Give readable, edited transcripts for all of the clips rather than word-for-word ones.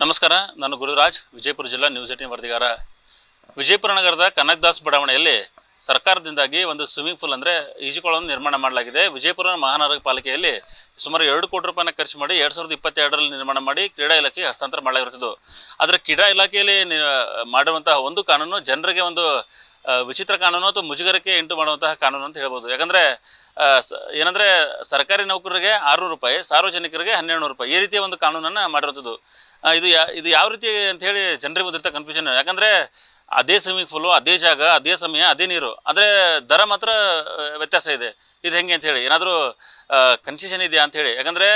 ನಮಸ್ಕಾರ, ನಾನು ಗುರುರಾಜ್, ವಿಜಯಪುರ ಜಿಲ್ಲಾ ನ್ಯೂಸ್ 18 ವರದಿಗಾರ. ವಿಜಯಪುರ ನಗರದ ಕನಕದಾಸ್ ಬಡಾವಣೆಯಲ್ಲಿ ಸರ್ಕಾರದಿಂದಾಗಿ ಒಂದು ಸ್ವಿಮ್ಮಿಂಗ್ ಪೂಲ್ ಅಂದರೆ ಈಜುಕೊಳವನ್ನು ನಿರ್ಮಾಣ ಮಾಡಲಾಗಿದೆ. ವಿಜಯಪುರ ಮಹಾನಗರ ಪಾಲಿಕೆಯಲ್ಲಿ ಸುಮಾರು 2 ಕೋಟಿ ರೂಪಾಯಿನ ಖರ್ಚು ಮಾಡಿ 2022ರಲ್ಲಿ ನಿರ್ಮಾಣ ಮಾಡಿ ಕ್ರೀಡಾ ಇಲಾಖೆಗೆ ಹಸ್ತಾಂತರ ಮಾಡಲಾಗಿರುತ್ತದೆ. ಆದರೆ ಕ್ರೀಡಾ ಇಲಾಖೆಯಲ್ಲಿ ಮಾಡುವಂತಹ ಒಂದು ಕಾನೂನು ಜನರಿಗೆ ಒಂದು ವಿಚಿತ್ರ ಕಾನೂನು ಅಥವಾ ಮುಜುಗರಕ್ಕೆ ಉಂಟು ಮಾಡುವಂತಹ ಕಾನೂನು ಅಂತ ಹೇಳ್ಬೋದು. ಯಾಕಂದರೆ ಏನಂದರೆ ಸರ್ಕಾರಿ ನೌಕರರಿಗೆ 600 ರೂಪಾಯಿ, ಸಾರ್ವಜನಿಕರಿಗೆ 1200 ರೂಪಾಯಿ, ಈ ರೀತಿಯ ಒಂದು ಕಾನೂನನ್ನು ಮಾಡಿರುವಂಥದ್ದು. ಇದು ಯಾವ ರೀತಿ ಅಂಥೇಳಿ ಜನರಿಗೆ ಬಂದಿರ್ತ ಕನ್ಫ್ಯೂಷನ್. ಯಾಕಂದರೆ ಅದೇ ಸ್ವಿಮ್ಮಿಂಗ್ ಪೂಲು, ಅದೇ ಜಾಗ, ಅದೇ ಸಮಯ, ಅದೇ ನೀರು, ಆದರೆ ದರ ಮಾತ್ರ ವ್ಯತ್ಯಾಸ ಇದೆ. ಇದು ಹೆಂಗೆ ಅಂಥೇಳಿ ಏನಾದರೂ ಕನ್ಸೆಷನ್ ಇದೆಯಾ ಅಂಥೇಳಿ. ಯಾಕಂದರೆ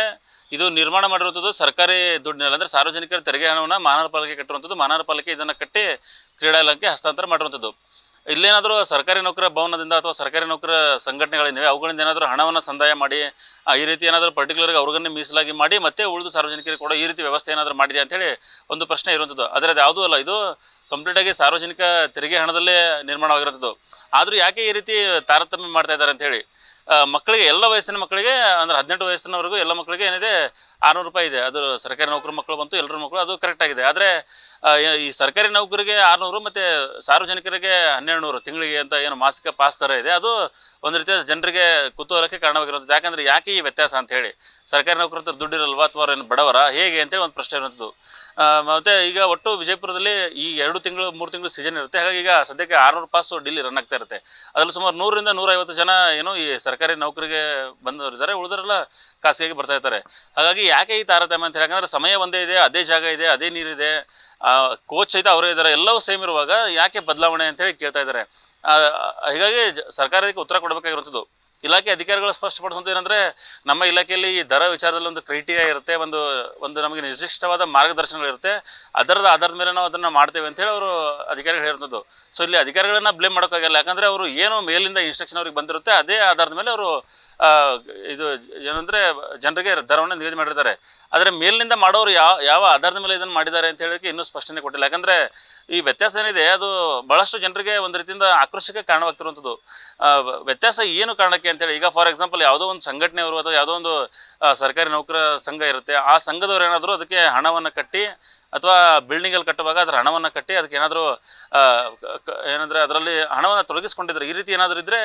ಇದು ನಿರ್ಮಾಣ ಮಾಡಿರುವಂಥದ್ದು ಸರ್ಕಾರಿ ದುಡ್ಡಿನಲ್ಲಿ, ಅಂದರೆ ಸಾರ್ವಜನಿಕರ ತೆರಿಗೆ ಹಣವನ್ನು ಮಹಾನಗರ ಪಾಲಿಕೆ ಕಟ್ಟಿರುವಂಥದ್ದು. ಮಹಾನಗರ ಪಾಲಿಕೆ ಇದನ್ನು ಕಟ್ಟಿ ಕ್ರೀಡಾ ಇಲಾಖೆಗೆ ಹಸ್ತಾಂತರ ಮಾಡಿರುವಂಥದ್ದು. ಇಲ್ಲೇನಾದರೂ ಸರ್ಕಾರಿ ನೌಕರ ಭವನದಿಂದ ಅಥವಾ ಸರ್ಕಾರಿ ನೌಕರ ಸಂಘಟನೆಗಳೇನಿವೆ ಅವುಗಳಿಂದ ಏನಾದರೂ ಹಣವನ್ನು ಸಂದಾಯ ಮಾಡಿ ಈ ರೀತಿ ಏನಾದರೂ ಪರ್ಟಿಕ್ಯುಲರ್ಗೆ ಅವ್ರಿಗನ್ನೇ ಮೀಸಲಾಗಿ ಮಾಡಿ ಮತ್ತೆ ಉಳಿದು ಸಾರ್ವಜನಿಕರಿಗೆ ಕೊಡೋ ಈ ರೀತಿ ವ್ಯವಸ್ಥೆ ಏನಾದರೂ ಮಾಡಿದೆ ಅಂಥೇಳಿ ಒಂದು ಪ್ರಶ್ನೆ ಇರುವಂಥದ್ದು. ಆದರೆ ಅದು ಯಾವುದೂ ಅಲ್ಲ, ಇದು ಕಂಪ್ಲೀಟಾಗಿ ಸಾರ್ವಜನಿಕ ತೆರಿಗೆ ಹಣದಲ್ಲೇ ನಿರ್ಮಾಣವಾಗಿರುವಂಥದ್ದು. ಆದರೂ ಯಾಕೆ ಈ ರೀತಿ ತಾರತಮ್ಯ ಮಾಡ್ತಾ ಇದ್ದಾರೆ ಅಂಥೇಳಿ, ಮಕ್ಕಳಿಗೆ, ಎಲ್ಲ ವಯಸ್ಸಿನ ಮಕ್ಕಳಿಗೆ, ಅಂದರೆ 18 ವಯಸ್ಸಿನವರೆಗೂ ಎಲ್ಲ ಮಕ್ಕಳಿಗೆ ಏನಿದೆ 600 ರೂಪಾಯಿ ಇದೆ. ಅದು ಸರ್ಕಾರಿ ನೌಕರ ಮಕ್ಕಳು ಬಂತು, ಎಲ್ಲರ ಮಕ್ಕಳು, ಅದು ಕರೆಕ್ಟಾಗಿದೆ. ಆದರೆ ಈ ಸರ್ಕಾರಿ ನೌಕರಿಗೆ 600 ಮತ್ತು ಸಾರ್ವಜನಿಕರಿಗೆ 1200 ತಿಂಗಳಿಗೆ ಅಂತ ಏನು ಮಾಸಿಕ ಪಾಸ್ ಥರ ಇದೆ, ಅದು ಒಂದು ರೀತಿಯ ಜನರಿಗೆ ಕುತೂಹಲಕ್ಕೆ ಕಾರಣವಾಗಿರುವಂಥದ್ದು. ಯಾಕಂದರೆ ಯಾಕೆ ಈ ವ್ಯತ್ಯಾಸ ಅಂತ ಹೇಳಿ, ಸರ್ಕಾರಿ ನೌಕರ ಹತ್ರ ದುಡ್ಡಿರಲ್ವಾ ಅಥವಾ ಏನು ಬಡವರ ಹೇಗೆ ಅಂತೇಳಿ ಒಂದು ಪ್ರಶ್ನೆ ಇರುವಂಥದ್ದು. ಮತ್ತು ಈಗ ಒಟ್ಟು ವಿಜಯಪುರದಲ್ಲಿ ಈ 2 ತಿಂಗಳು 3 ತಿಂಗಳು ಸೀಸನ್ ಇರುತ್ತೆ. ಹಾಗಾಗಿ ಈಗ ಸದ್ಯಕ್ಕೆ 600 ಪಾಸು ಡೈಲಿ ರನ್ ಆಗ್ತಾ ಇರುತ್ತೆ. ಅದರಲ್ಲಿ ಸುಮಾರು 100ರಿಂದ 150 ಜನ ಏನು ಈ ಸರ್ಕಾರಿ ನೌಕರಿಗೆ ಬಂದವರಿದ್ದಾರೆ, ಉಳಿದರೆಲ್ಲ ಖಾಸಗಿಯಾಗಿ ಬರ್ತಾ ಇರ್ತಾರೆ. ಹಾಗಾಗಿ ಯಾಕೆ ಈ ತಾರತಮ್ಯ ಅಂತ ಹೇಳಿ, ಯಾಕಂದರೆ ಸಮಯ ಒಂದೇ ಇದೆ, ಅದೇ ಜಾಗ ಇದೆ, ಅದೇ ನೀರಿದೆ, ಕೋಚ್ ಸಹಿತ ಅವರೇ ಇದ್ದಾರೆ, ಎಲ್ಲವೂ ಸೇಮ್ ಇರುವಾಗ ಯಾಕೆ ಬದಲಾವಣೆ ಅಂತೇಳಿ ಕೇಳ್ತಾ ಇದ್ದಾರೆ. ಹೀಗಾಗಿ ಸರ್ಕಾರಕ್ಕೆ ಉತ್ತರ ಕೊಡಬೇಕಾಗಿರುವಂಥದ್ದು. ಇಲಾಖೆ ಅಧಿಕಾರಿಗಳು ಸ್ಪಷ್ಟಪಡಿಸುವಂಥ ಏನಂದರೆ, ನಮ್ಮ ಇಲಾಖೆಯಲ್ಲಿ ಈ ದರ ವಿಚಾರದಲ್ಲಿ ಒಂದು ಕ್ರೈಟೀರಿಯಾ ಇರುತ್ತೆ, ಒಂದು ನಮಗೆ ನಿರ್ದಿಷ್ಟವಾದ ಮಾರ್ಗದರ್ಶನಗಳಿರುತ್ತೆ, ಅದರದ ಆಧಾರದ ಮೇಲೆ ನಾವು ಅದನ್ನು ಮಾಡ್ತೇವೆ ಅಂತೇಳಿ ಅವರು ಅಧಿಕಾರಿಗಳು ಹೇಳಿರುವಂಥದ್ದು. ಸೊ ಇಲ್ಲಿ ಅಧಿಕಾರಿಗಳನ್ನ ಬ್ಲೇಮ್ ಮಾಡೋಕ್ಕಾಗಲ್ಲ. ಯಾಕಂದರೆ ಅವರು ಏನು ಮೇಲಿಂದ ಇನ್ಸ್ಟ್ರಕ್ಷನ್ ಅವ್ರಿಗೆ ಬಂದಿರುತ್ತೆ ಅದೇ ಆಧಾರದ ಮೇಲೆ ಅವರು ಇದು ಏನಂದರೆ ಜನರಿಗೆ ದರವನ್ನು ನಿಗದಿ ಮಾಡಿರ್ತಾರೆ. ಆದರೆ ಮೇಲಿನಿಂದ ಮಾಡೋರು ಯಾವ ಆಧಾರದ ಮೇಲೆ ಇದನ್ನು ಮಾಡಿದ್ದಾರೆ ಅಂತ ಹೇಳೋಕ್ಕೆ ಇನ್ನೂ ಸ್ಪಷ್ಟನೆ ಕೊಟ್ಟಿಲ್ಲ. ಯಾಕಂದರೆ ಈ ವ್ಯತ್ಯಾಸ ಏನಿದೆ ಅದು ಭಾಳಷ್ಟು ಜನರಿಗೆ ಒಂದು ರೀತಿಯಿಂದ ಆಕ್ರೋಶಕ್ಕೆ ಕಾರಣವಾಗ್ತಿರುವಂಥದ್ದು. ವ್ಯತ್ಯಾಸ ಏನು ಕಾರಣಕ್ಕೆ ಅಂತೇಳಿ, ಈಗ ಫಾರ್ ಎಕ್ಸಾಂಪಲ್ ಯಾವುದೋ ಒಂದು ಸಂಘಟನೆಯವರು ಅಥವಾ ಯಾವುದೋ ಒಂದು ಸರ್ಕಾರಿ ನೌಕರ ಸಂಘ ಇರುತ್ತೆ, ಆ ಸಂಘದವ್ರು ಏನಾದರೂ ಅದಕ್ಕೆ ಹಣವನ್ನು ಕಟ್ಟಿ ಅಥವಾ ಬಿಲ್ಡಿಂಗಲ್ಲಿ ಕಟ್ಟುವಾಗ ಅದರ ಹಣವನ್ನು ಕಟ್ಟಿ ಅದಕ್ಕೆ ಏನಾದರೂ ಏನಂದರೆ ಅದರಲ್ಲಿ ಹಣವನ್ನು ತೊಡಗಿಸ್ಕೊಂಡಿದ್ರೆ, ಈ ರೀತಿ ಏನಾದರೂ ಇದ್ದರೆ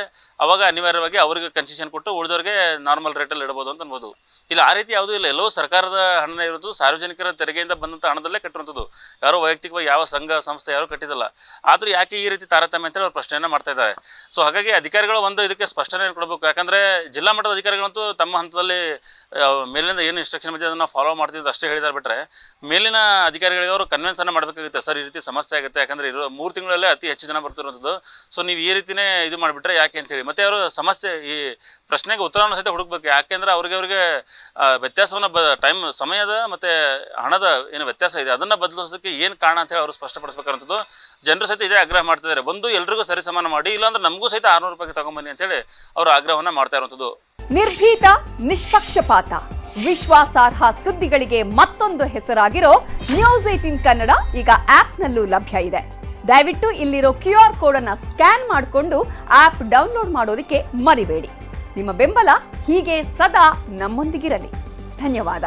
ಅವಾಗ ಅನಿವಾರ್ಯವಾಗಿ ಅವರಿಗೆ ಕನ್ಸೆಷನ್ ಕೊಟ್ಟು ಉಳಿದವ್ರಿಗೆ ನಾರ್ಮಲ್ ರೇಟಲ್ಲಿ ಇಡ್ಬೋದು ಅಂತ ಅನ್ಬೋದು. ಇಲ್ಲ, ಆ ರೀತಿ ಯಾವುದೂ ಇಲ್ಲ. ಎಲ್ಲವೂ ಸರ್ಕಾರದ ಹಣನೇ ಇರೋದು, ಸಾರ್ವಜನಿಕರ ತೆರಿಗೆಯಿಂದ ಬಂದಂಥ ಹಣದಲ್ಲೇ ಕಟ್ಟಿರುವಂಥದ್ದು. ಯಾರೋ ವೈಯಕ್ತಿಕವಾಗಿ ಯಾವ ಸಂಘ ಸಂಸ್ಥೆ ಯಾರೂ ಕಟ್ಟಿದಲ್ಲ. ಆದರೂ ಯಾಕೆ ಈ ರೀತಿ ತಾರತಮ್ಯ ಅಂತೇಳಿ ಅವ್ರು ಪ್ರಶ್ನೆಯನ್ನು ಮಾಡ್ತಾ ಇದ್ದಾರೆ. ಸೊ ಹಾಗಾಗಿ ಅಧಿಕಾರಿಗಳು ಒಂದು ಇದಕ್ಕೆ ಸ್ಪಷ್ಟನೆ ಕೊಡಬೇಕು. ಯಾಕಂದರೆ ಜಿಲ್ಲಾ ಮಟ್ಟದ ಅಧಿಕಾರಿಗಳಂತೂ ತಮ್ಮ ಹಂತದಲ್ಲಿ ಮೇಲಿಂದ ಏನು ಇನ್ಸ್ಟ್ರಕ್ಷನ್ ಬಂದಿದೆ ಅದನ್ನು ಫಾಲೋ ಮಾಡ್ತಿದ್ದು ಅಷ್ಟೇ ಹೇಳಿದ್ದಾರೆ. ಬಿಟ್ಟರೆ ಮೇಲಿನ ಅಧಿಕಾರಿಗಳಿಗೆ ಅವರು ಕನ್ವಿನ್ಸನ್ನು ಮಾಡಬೇಕಾಗುತ್ತೆ. ಸರ್, ಈ ರೀತಿ ಸಮಸ್ಯೆ ಆಗುತ್ತೆ, ಯಾಕಂದರೆ 3 ತಿಂಗಳಲ್ಲೇ ಅತಿ ಹೆಚ್ಚು ಜನ ಬರ್ತಿರುವಂಥದ್ದು. ಸೊ ನೀವು ಈ ರೀತಿಯೇ ಇದು ಮಾಡಿಬಿಟ್ರೆ ಯಾಕೆ ಅಂತೇಳಿ ಮತ್ತು ಅವರು ಸಮಸ್ಯೆ ಈ ಪ್ರಶ್ನೆಗೆ ಉತ್ತರವನ್ನು ಸಹಿತ ಹುಡುಕ್ಬೇಕು. ಯಾಕೆಂದರೆ ಅವ್ರಿಗೆ ವ್ಯತ್ಯಾಸವನ್ನು ಸಮಯದ ಮತ್ತು ಹಣದ ಏನು ವ್ಯತ್ಯಾಸ ಇದೆ ಅದನ್ನು ಬದಲಿಸೋದಕ್ಕೆ ಏನು ಕಾರಣ ಅಂತೇಳಿ ಅವರು ಸ್ಪಷ್ಟಪಡಿಸಬೇಕಾದಂಥದ್ದು. ಜನರು ಸಹಿತ ಇದೇ ಆಗ್ರಹ ಮಾಡ್ತಿದ್ದಾರೆ. ಬಂದು ಎಲ್ರಿಗೂ ಸರಿ ಸಮಾನ ಮಾಡಿ, ಇಲ್ಲಾಂದ್ರೆ ನಮಗೂ ಸಹಿತ 600 ರೂಪಾಯಿಗೆ ತಗೊಂಬನ್ನಿ ಅಂತೇಳಿ ಅವರು ಆಗ್ರಹವನ್ನು ಮಾಡ್ತಾ ಇರುವಂಥದ್ದು. ನಿರ್ಭೀತ, ನಿಷ್ಪಕ್ಷಪಾತ, ವಿಶ್ವಾಸಾರ್ಹ ಸುದ್ದಿಗಳಿಗೆ ಮತ್ತೊಂದು ಹೆಸರಾಗಿರೋ ನ್ಯೂಸ್ 18 ಕನ್ನಡ ಈಗ ಆಪ್ನಲ್ಲೂ ಲಭ್ಯ ಇದೆ. ದಯವಿಟ್ಟು ಇಲ್ಲಿರೋ QR ಕೋಡ್ ಅನ್ನು ಸ್ಕ್ಯಾನ್ ಮಾಡಿಕೊಂಡು ಆಪ್ ಡೌನ್ಲೋಡ್ ಮಾಡೋದಕ್ಕೆ ಮರಿಬೇಡಿ. ನಿಮ್ಮ ಬೆಂಬಲ ಹೀಗೆ ಸದಾ ನಮ್ಮೊಂದಿಗಿರಲಿ. ಧನ್ಯವಾದ.